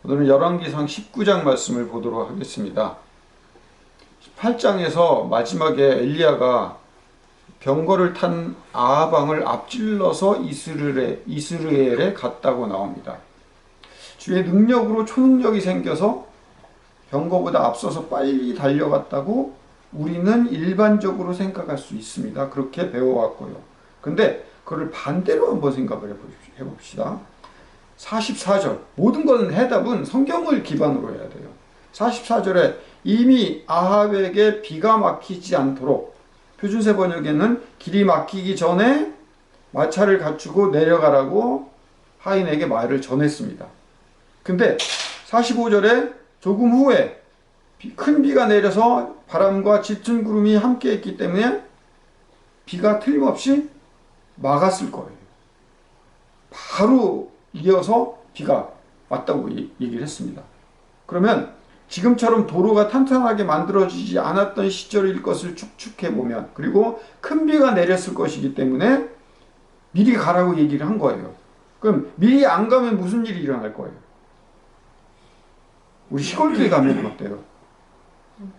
오늘은 열왕기상 19장 말씀을 보도록 하겠습니다. 18장에서 마지막에 엘리야가 병거를 탄 아하방을 앞질러서 이스르엘에 갔다고 나옵니다. 주의 능력으로 초능력이 생겨서 병거보다 앞서서 빨리 달려갔다고 우리는 일반적으로 생각할 수 있습니다. 그렇게 배워왔고요. 근데 그걸 반대로 한번 생각을 해봅시다. 44절, 모든 것은 해답은 성경을 기반으로 해야 돼요. 44절에 이미 아합에게 비가 막히지 않도록, 표준세 번역에는 길이 막히기 전에 마차를 갖추고 내려가라고 하인에게 말을 전했습니다. 근데 45절에 조금 후에 큰 비가 내려서 바람과 짙은 구름이 함께 했기 때문에 비가 틀림없이 막았을 거예요. 바로 이어서 비가 왔다고 얘기를 했습니다. 그러면 지금처럼 도로가 탄탄하게 만들어지지 않았던 시절일 것을 추측해보면, 그리고 큰 비가 내렸을 것이기 때문에 미리 가라고 얘기를 한 거예요. 그럼 미리 안 가면 무슨 일이 일어날 거예요? 우리 시골길 가면 어때요?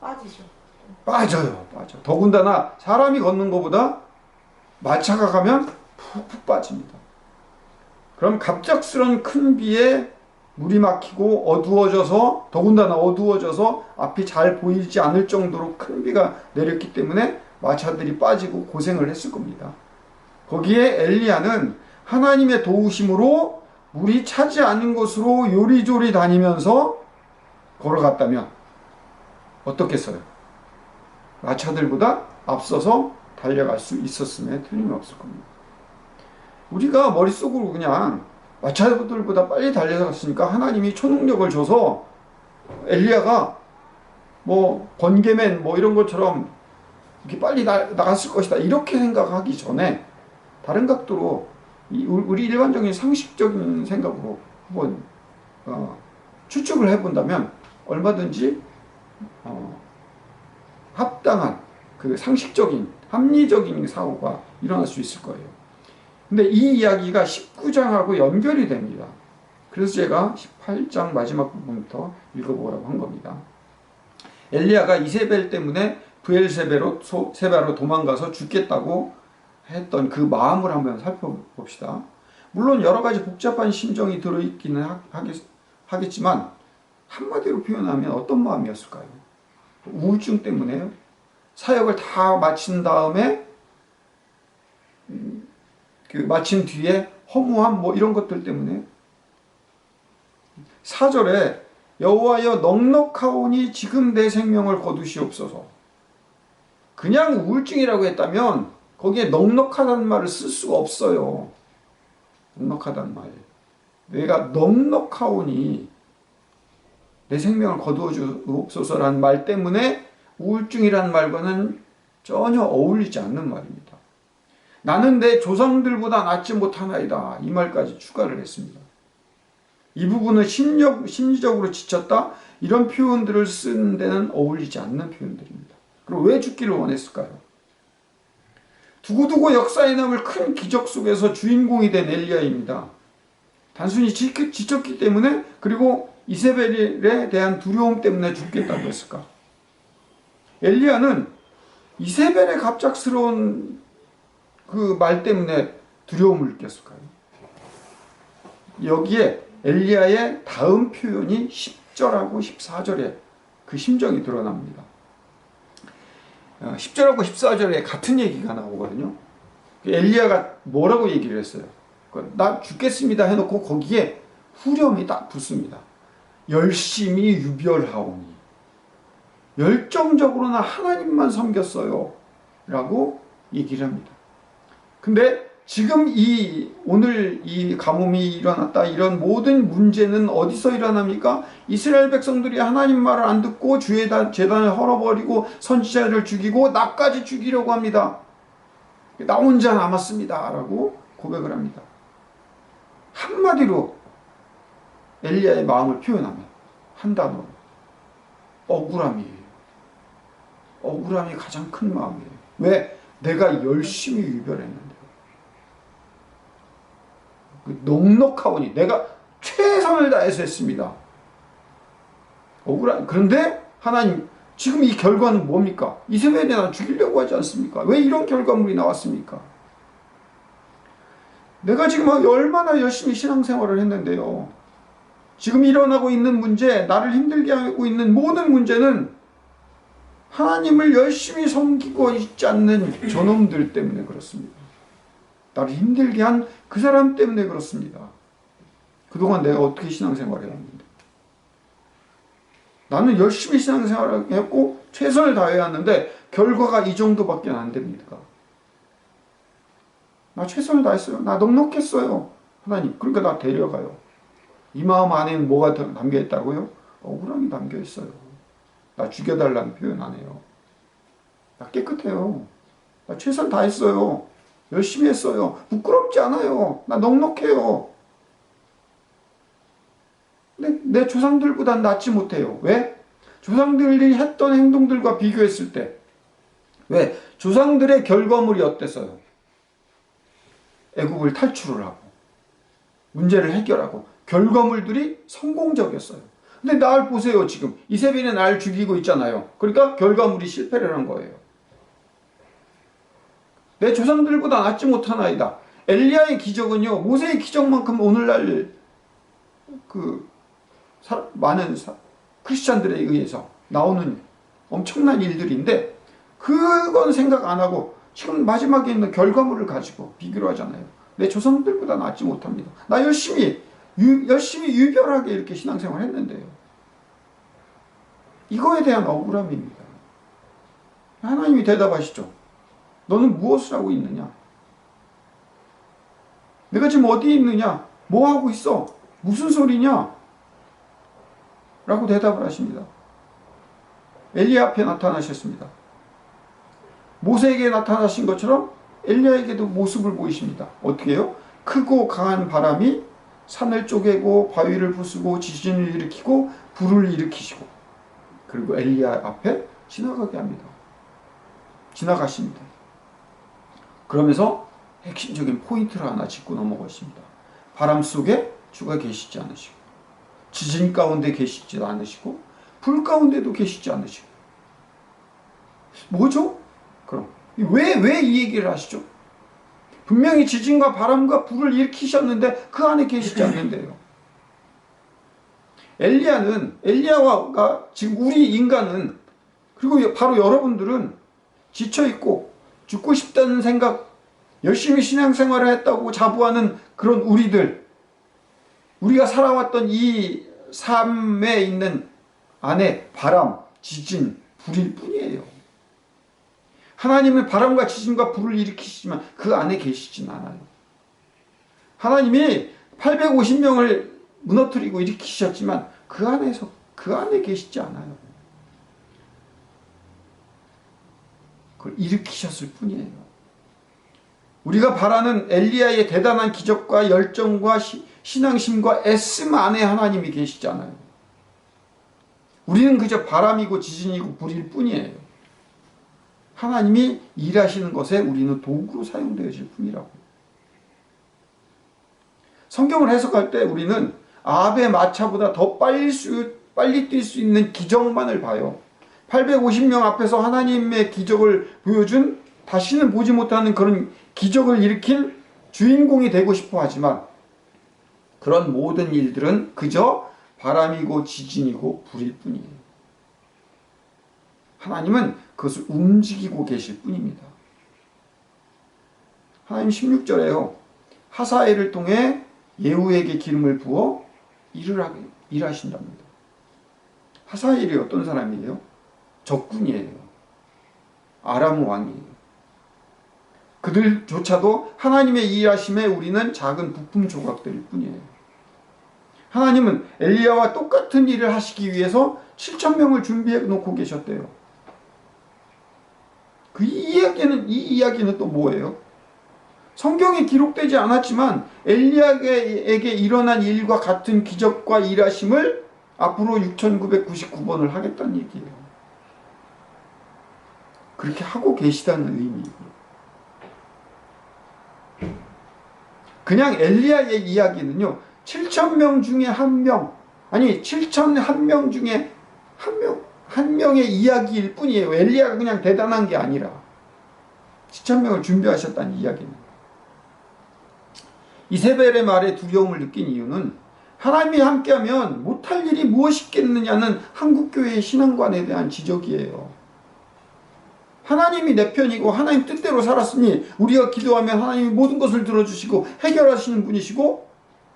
빠지죠. 빠져요. 더군다나 사람이 걷는 것보다 마차가 가면 푹푹 빠집니다. 그럼 갑작스런 큰 비에 물이 막히고 어두워져서, 더군다나 어두워져서 앞이 잘 보이지 않을 정도로 큰 비가 내렸기 때문에 마차들이 빠지고 고생을 했을 겁니다. 거기에 엘리야는 하나님의 도우심으로 물이 차지 않은 곳으로 요리조리 다니면서 걸어갔다면 어떻겠어요? 마차들보다 앞서서 달려갈 수 있었음에 틀림없을 겁니다. 우리가 머릿속으로 그냥 마차들보다 빨리 달려갔으니까 하나님이 초능력을 줘서 엘리야가 번개맨 이런 것처럼 이렇게 빨리 나갔을 것이다, 이렇게 생각하기 전에 다른 각도로 우리 일반적인 상식적인 생각으로 한번 추측을 해본다면 얼마든지 합당한 그 상식적인 합리적인 사고가 일어날 수 있을 거예요. 근데 이 이야기가 19장하고 연결이 됩니다. 그래서 제가 18장 마지막 부분부터 읽어보라고 한 겁니다. 엘리야가 이세벨 때문에 브엘세바로 도망가서 죽겠다고 했던 그 마음을 한번 살펴봅시다. 물론 여러 가지 복잡한 심정이 들어있기는 하겠지만 한마디로 표현하면 어떤 마음이었을까요? 우울증 때문에요? 사역을 다 마친 다음에 마친 뒤에 허무함 이런 것들 때문에. 4절에 여호와여 넉넉하오니 지금 내 생명을 거두시옵소서. 그냥 우울증이라고 했다면 거기에 넉넉하다는 말을 쓸 수가 없어요. 넉넉하다는 말. 내가 넉넉하오니 내 생명을 거두어 주옵소서라는 말 때문에 우울증이라는 말과는 전혀 어울리지 않는 말입니다. 나는 내 조상들보다 낫지 못하나이다, 이 말까지 추가를 했습니다. 이 부분은 심리적으로 지쳤다, 이런 표현들을 쓰는 데는 어울리지 않는 표현들입니다. 그리고 왜 죽기를 원했을까요? 두고두고 역사에 남을 큰 기적 속에서 주인공이 된 엘리야입니다. 단순히 지쳤기 때문에, 그리고 이세벨에 대한 두려움 때문에 죽겠다고 했을까? 엘리야는 이세벨의 갑작스러운 그 말 때문에 두려움을 느꼈을까요? 여기에 엘리야의 다음 표현이 10절하고 14절에 그 심정이 드러납니다. 10절하고 14절에 같은 얘기가 나오거든요. 엘리야가 뭐라고 얘기를 했어요? 나 죽겠습니다 해놓고 거기에 후렴이 딱 붙습니다. 열심히 유별하오니, 열정적으로 나 하나님만 섬겼어요 라고 얘기를 합니다. 근데 지금 오늘 이 가뭄이 일어났다, 이런 모든 문제는 어디서 일어납니까? 이스라엘 백성들이 하나님 말을 안 듣고 주의 제단을 헐어버리고 선지자를 죽이고 나까지 죽이려고 합니다. 나 혼자 남았습니다 라고 고백을 합니다. 한마디로 엘리야의 마음을 표현하면 한 단어로 억울함이에요. 억울함이 가장 큰 마음이에요. 왜? 내가 열심히 유별했는데, 넉넉하오니 내가 최선을 다해서 했습니다. 그런데 하나님, 지금 이 결과는 뭡니까? 이세벨이 나 죽이려고 하지 않습니까? 왜 이런 결과물이 나왔습니까? 내가 지금 얼마나 열심히 신앙생활을 했는데요. 지금 일어나고 있는 문제, 나를 힘들게 하고 있는 모든 문제는 하나님을 열심히 섬기고 있지 않는 저놈들 때문에 그렇습니다. 나를 힘들게 한 그 사람 때문에 그렇습니다. 그동안 내가 어떻게 신앙생활을 했는데. 나는 열심히 신앙생활을 했고 최선을 다해야 하는데 결과가 이 정도밖에 안 됩니다. 나 최선을 다했어요. 나 넉넉했어요. 하나님, 그러니까 나 데려가요. 이 마음 안에는 뭐가 담겨있다고요? 억울함이 담겨있어요. 나 죽여달라는 표현 안 해요. 나 깨끗해요. 나 최선 다했어요. 열심히 했어요. 부끄럽지 않아요. 나 넉넉해요. 근데 내 조상들보단 낫지 못해요. 왜? 조상들이 했던 행동들과 비교했을 때 왜? 조상들의 결과물이 어땠어요? 애굽을 탈출을 하고 문제를 해결하고 결과물들이 성공적이었어요. 근데 날 보세요. 지금 이세벨이 날 죽이고 있잖아요. 그러니까 결과물이 실패를 한 거예요. 내 조상들보다 낫지 못하나이다. 엘리야의 기적은요, 모세의 기적만큼 오늘날 많은 크리스찬들에 의해서 나오는 엄청난 일들인데, 그건 생각 안 하고 지금 마지막에 있는 결과물을 가지고 비교를 하잖아요. 내 조상들보다 낫지 못합니다. 나 열심히 유별하게 이렇게 신앙생활 했는데요. 이거에 대한 억울함입니다. 하나님이 대답하시죠. 너는 무엇을 하고 있느냐? 내가 지금 어디에 있느냐? 뭐 하고 있어? 무슨 소리냐? 라고 대답을 하십니다. 엘리야 앞에 나타나셨습니다. 모세에게 나타나신 것처럼 엘리야에게도 모습을 보이십니다. 어떻게 해요? 크고 강한 바람이 산을 쪼개고 바위를 부수고 지진을 일으키고 불을 일으키시고, 그리고 엘리야 앞에 지나가게 합니다. 지나가십니다. 그러면서 핵심적인 포인트를 하나 짚고 넘어가십니다. 바람 속에 주가 계시지 않으시고, 지진 가운데 계시지 않으시고, 불 가운데도 계시지 않으시고. 뭐죠? 그럼 왜 이 얘기를 하시죠? 분명히 지진과 바람과 불을 일으키셨는데 그 안에 계시지 않는데요. 엘리야가 지금 우리 인간은, 그리고 바로 여러분들은 지쳐있고 죽고 싶다는 생각, 열심히 신앙생활을 했다고 자부하는 그런 우리가 살아왔던 이 삶에 있는 안에 바람, 지진, 불일 뿐이에요. 하나님은 바람과 지진과 불을 일으키시지만 그 안에 계시진 않아요. 하나님이 850명을 무너뜨리고 일으키셨지만 그 안에 계시지 않아요. 그걸 일으키셨을 뿐이에요. 우리가 바라는 엘리야의 대단한 기적과 열정과 신앙심과 애씀 안에 하나님이 계시지 않아요. 우리는 그저 바람이고 지진이고 불일 뿐이에요. 하나님이 일하시는 것에 우리는 도구로 사용되어질 뿐이라고. 성경을 해석할 때 우리는 아합의 마차보다 더 빨리 뛸 수 있는 기적만을 봐요. 850명 앞에서 하나님의 기적을 보여준, 다시는 보지 못하는 그런 기적을 일으킨 주인공이 되고 싶어 하지만, 그런 모든 일들은 그저 바람이고 지진이고 불일 뿐이에요. 하나님은 그것을 움직이고 계실 뿐입니다. 하나님 16절에요. 하사엘을 통해 예후에게 기름을 부어 일하신답니다. 하사엘이 어떤 사람이에요? 적군이에요. 아람 왕이에요. 그들조차도 하나님의 일하심에 우리는 작은 부품 조각들일 뿐이에요. 하나님은 엘리야와 똑같은 일을 하시기 위해서 7,000명을 준비해 놓고 계셨대요. 이 이야기는 또 뭐예요? 성경에 기록되지 않았지만 엘리야에게 일어난 일과 같은 기적과 일하심을 앞으로 6,999번을 하겠다는 얘기예요. 그렇게 하고 계시다는 의미예요. 그냥 엘리야의 이야기는요, 7,000명 중에 1명, 아니 7,001명 중에 한 명의 이야기일 뿐이에요. 엘리야가 그냥 대단한 게 아니라 7,000명을 준비하셨다는 이야기는. 이세벨의 말에 두려움을 느낀 이유는 하나님이 함께하면 못할 일이 무엇이 있겠느냐는 한국교회의 신앙관에 대한 지적이에요. 하나님이 내 편이고 하나님 뜻대로 살았으니 우리가 기도하면 하나님이 모든 것을 들어주시고 해결하시는 분이시고,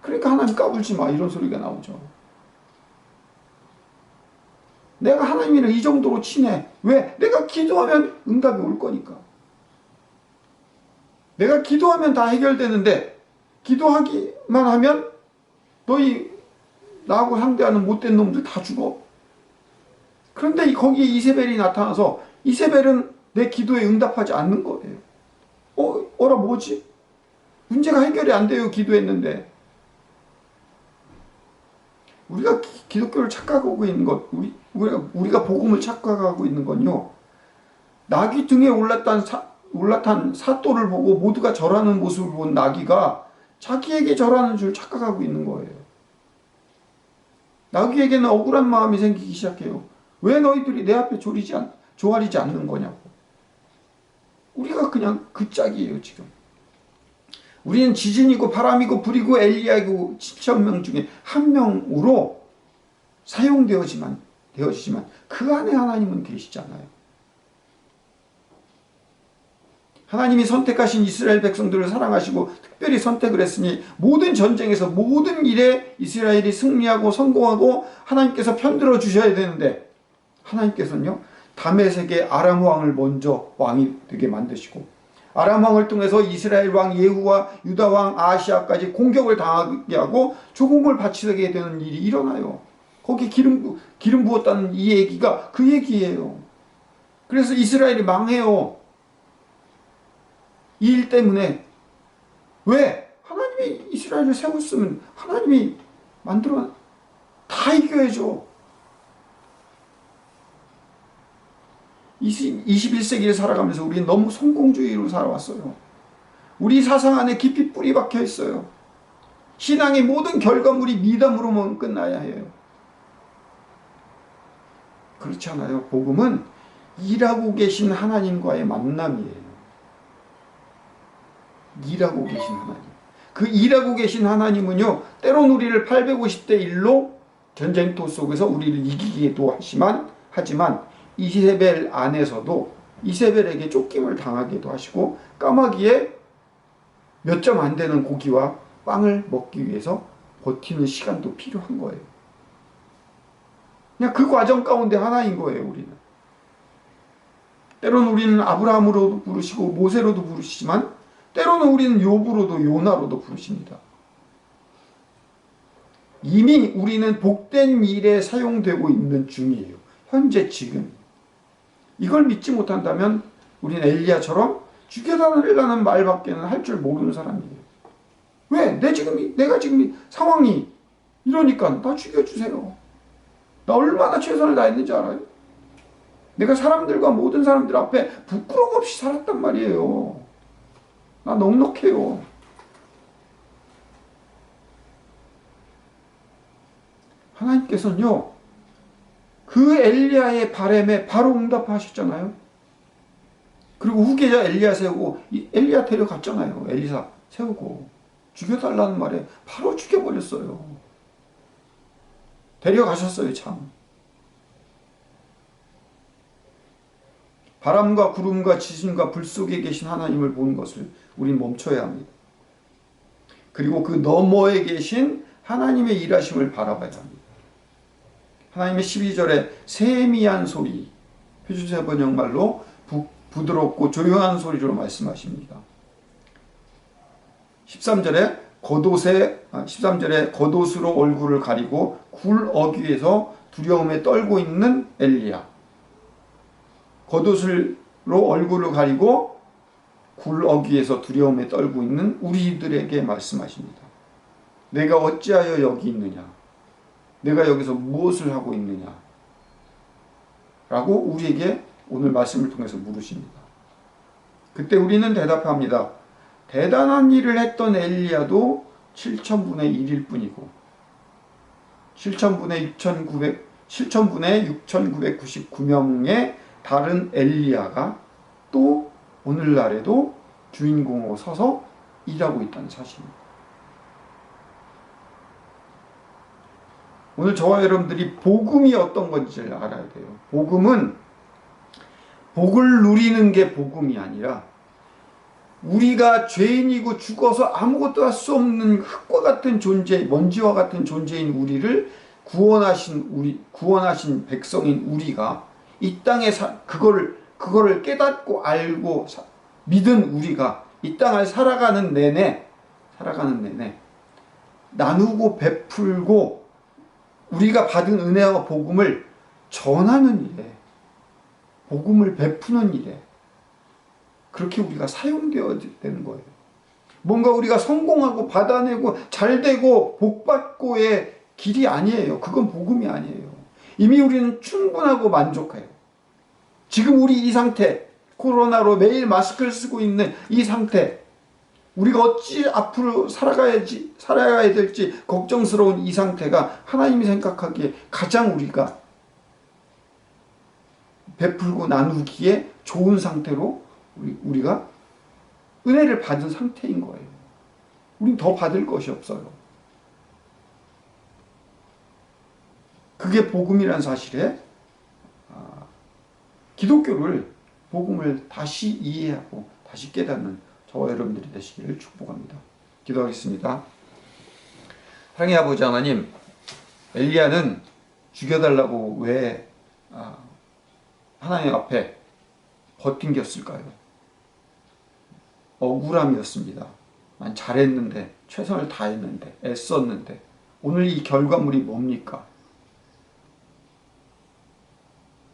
그러니까 하나님 까불지 마, 이런 소리가 나오죠. 내가 하나님이랑 이 정도로 친해. 왜? 내가 기도하면 응답이 올 거니까. 내가 기도하면 다 해결되는데 기도하기만 하면 너희 나하고 상대하는 못된 놈들 다 죽어. 그런데 거기에 이세벨이 나타나서 이세벨은 내 기도에 응답하지 않는 거예요. 어라 뭐지? 문제가 해결이 안 돼요. 기도했는데. 우리가 기독교를 착각하고 있는 것, 우리가 복음을 착각하고 있는 건요, 나귀 등에 올라탄 사또를 보고 모두가 절하는 모습을 본 나귀가 자기에게 절하는 줄 착각하고 있는 거예요. 나귀에게는 억울한 마음이 생기기 시작해요. 왜 너희들이 내 앞에 조아리지 않는 거냐고. 우리가 그냥 그 짝이에요, 지금. 우리는 지진이고 바람이고 불이고 엘리야이고 7,000명 중에 한 명으로 사용되어지지만 그 안에 하나님은 계시잖아요. 하나님이 선택하신 이스라엘 백성들을 사랑하시고 특별히 선택을 했으니 모든 전쟁에서 모든 일에 이스라엘이 승리하고 성공하고 하나님께서 편들어 주셔야 되는데, 하나님께서는요, 다메섹의 아람 왕을 먼저 왕이 되게 만드시고 아람 왕을 통해서 이스라엘 왕 예후와 유다 왕 아하시아까지 공격을 당하게 하고 조공을 바치게 되는 일이 일어나요. 거기 기름 부었다는 이 얘기가 그 얘기예요. 그래서 이스라엘이 망해요. 이 일 때문에. 왜? 하나님이 이스라엘을 세웠으면 하나님이 다 이겨야죠. 21세기를 살아가면서 우리는 너무 성공주의로 살아왔어요. 우리 사상 안에 깊이 뿌리 박혀 있어요. 신앙의 모든 결과물이 미담으로만 끝나야 해요. 그렇지 않아요. 복음은 일하고 계신 하나님과의 만남이에요. 일하고 계신 하나님. 그 일하고 계신 하나님은요, 때론 우리를 850대 1로 전쟁터 속에서 우리를 이기기도 하지만 이세벨 안에서도 이세벨에게 쫓김을 당하기도 하시고 까마귀에 몇 점 안 되는 고기와 빵을 먹기 위해서 버티는 시간도 필요한 거예요. 그냥 그 과정 가운데 하나인 거예요, 우리는. 때로는 우리는 아브라함으로도 부르시고 모세로도 부르시지만 때로는 우리는 욥으로도 요나로도 부르십니다. 이미 우리는 복된 일에 사용되고 있는 중이에요. 현재 지금. 이걸 믿지 못한다면 우리는 엘리야처럼 죽여달라는 말밖에는 할 줄 모르는 사람이에요. 왜? 내가 지금 상황이 이러니까 나 죽여주세요. 나 얼마나 최선을 다했는지 알아요? 내가 사람들과 모든 사람들 앞에 부끄럼 없이 살았단 말이에요. 나 넉넉해요. 하나님께서는요, 그 엘리야의 바람에 바로 응답하셨잖아요. 그리고 후계자 엘리야 세우고 엘리야 데려갔잖아요. 엘리사 세우고 죽여달라는 말에 바로 죽여버렸어요. 데려가셨어요. 참. 바람과 구름과 지진과 불 속에 계신 하나님을 보는 것을 우린 멈춰야 합니다. 그리고 그 너머에 계신 하나님의 일하심을 바라봐야 합니다. 하나님의 12절에 세미한 소리, 표준세 번역말로 부드럽고 조용한 소리로 말씀하십니다. 13절에 겉옷으로 얼굴을 가리고 굴 어귀에서 두려움에 떨고 있는 엘리야. 겉옷으로 얼굴을 가리고 굴 어귀에서 두려움에 떨고 있는 우리들에게 말씀하십니다. 내가 어찌하여 여기 있느냐? 내가 여기서 무엇을 하고 있느냐? 라고 우리에게 오늘 말씀을 통해서 물으십니다. 그때 우리는 대답합니다. 대단한 일을 했던 엘리야도 7,000분의 1일 뿐이고 7,000분의 7,000분의 6,999명의 다른 엘리야가 또 오늘날에도 주인공으로 서서 일하고 있다는 사실입니다. 오늘 저와 여러분들이 복음이 어떤 건지를 알아야 돼요. 복음은 복을 누리는 게 복음이 아니라 우리가 죄인이고 죽어서 아무것도 할 수 없는 흙과 같은 존재, 먼지와 같은 존재인 우리를 구원하신 백성인 우리가 이 땅에 그거를 깨닫고 알고 믿은 우리가 이 땅을 살아가는 내내 나누고 베풀고 우리가 받은 은혜와 복음을 전하는 일에, 복음을 베푸는 일에 그렇게 우리가 사용되어야 되는 거예요. 뭔가 우리가 성공하고 받아내고 잘되고 복받고의 길이 아니에요. 그건 복음이 아니에요. 이미 우리는 충분하고 만족해요. 지금 우리 이 상태, 코로나로 매일 마스크를 쓰고 있는 이 상태, 우리가 어찌 앞으로 살아가야 될지 걱정스러운 이 상태가 하나님이 생각하기에 가장 우리가 베풀고 나누기에 좋은 상태로 우리가 은혜를 받은 상태인 거예요. 우린 더 받을 것이 없어요. 그게 복음이라는 사실에 기독교를, 복음을 다시 이해하고 다시 깨닫는 저와 여러분들이 되시기를 축복합니다. 기도하겠습니다. 사랑의 아버지 하나님, 엘리야는 죽여달라고 왜 하나님 앞에 버틴겼을까요? 억울함이었습니다. 난 잘했는데, 최선을 다했는데, 애썼는데 오늘 이 결과물이 뭡니까?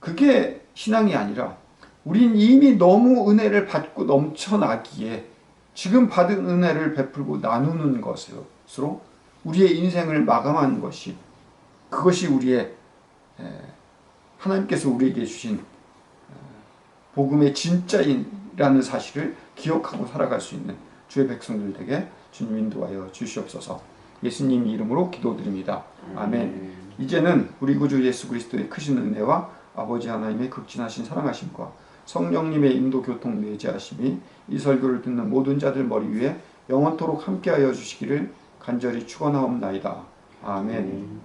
그게 신앙이 아니라 우린 이미 너무 은혜를 받고 넘쳐나기에 지금 받은 은혜를 베풀고 나누는 것으로 우리의 인생을 마감하는 것이, 그것이 우리의 하나님께서 우리에게 주신 복음의 진짜인이라는 사실을 기억하고 살아갈 수 있는 주의 백성들에게 주님 인도하여 주시옵소서. 예수님 이름으로 기도드립니다. 아멘. 이제는 우리 구주 예수 그리스도의 크신 은혜와 아버지 하나님의 극진하신 사랑하심과 성령님의 인도 교통 내재하심이 이 설교를 듣는 모든 자들 머리 위에 영원토록 함께하여 주시기를 간절히 축원하옵나이다. 아멘.